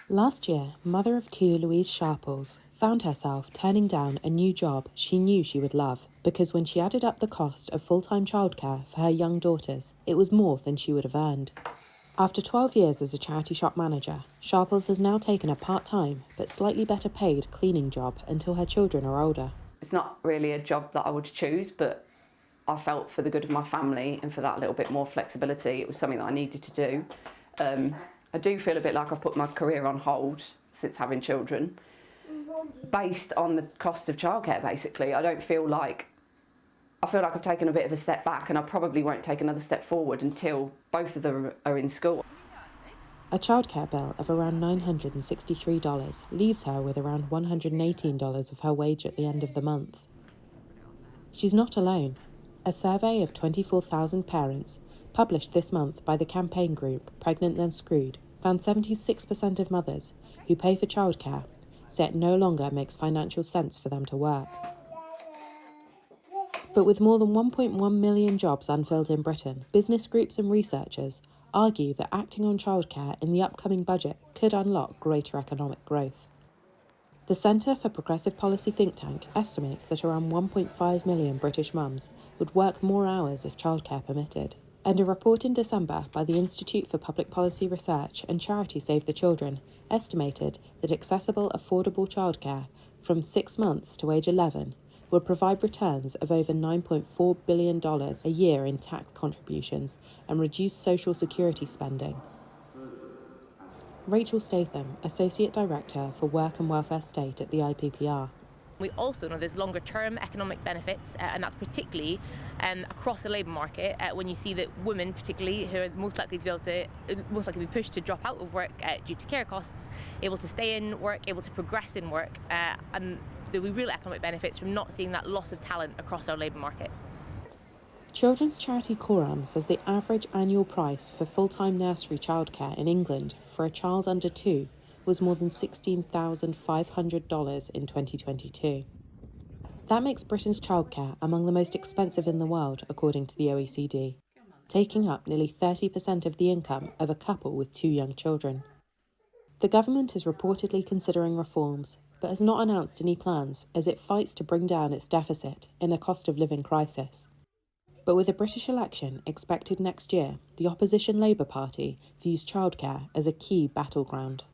Last year, mother of two Louise Sharples found herself turning down a new job she knew she would love because when she added up the cost of full-time childcare for her young daughters, it was more than she would have earned. After 12 years as a charity shop manager, Sharples has now taken a part-time but slightly better paid cleaning job until her children are older. It's not really a job that I would choose, but I felt for the good of my family and for that little bit more flexibility, it was something that I needed to do. I do feel a bit like I've put my career on hold since having children, based on the cost of childcare, basically. I feel like I've taken a bit of a step back, and I probably won't take another step forward until both of them are in school. A childcare bill of around $963 leaves her with around $118 of her wage at the end of the month. She's not alone. A survey of 24,000 parents, published this month by the campaign group Pregnant Then Screwed, found 76% of mothers who pay for childcare say it no longer makes financial sense for them to work. But with more than 1.1 million jobs unfilled in Britain, business groups and researchers argue that acting on childcare in the upcoming budget could unlock greater economic growth. The Centre for Progressive Policy think tank estimates that around 1.5 million British mums would work more hours if childcare permitted. And a report in December by the Institute for Public Policy Research and charity Save the Children estimated that accessible, affordable childcare from 6 months to age 11 would provide returns of over $9.4 billion a year in tax contributions and reduce social security spending. Rachel Statham, Associate Director for Work and Welfare State at the IPPR. We also know there's longer term economic benefits, and that's particularly across the labour market when you see that women particularly, who are most likely to be pushed to drop out of work due to care costs, able to stay in work, able to progress in work, and there'll be real economic benefits from not seeing that loss of talent across our labour market. Children's charity Coram says the average annual price for full-time nursery childcare in England for a child under 2 was more than $16,500 in 2022. That makes Britain's childcare among the most expensive in the world, according to the OECD, taking up nearly 30% of the income of a couple with 2 young children. The government is reportedly considering reforms, but has not announced any plans as it fights to bring down its deficit in a cost of living crisis. But with a British election expected next year, the opposition Labour Party views childcare as a key battleground.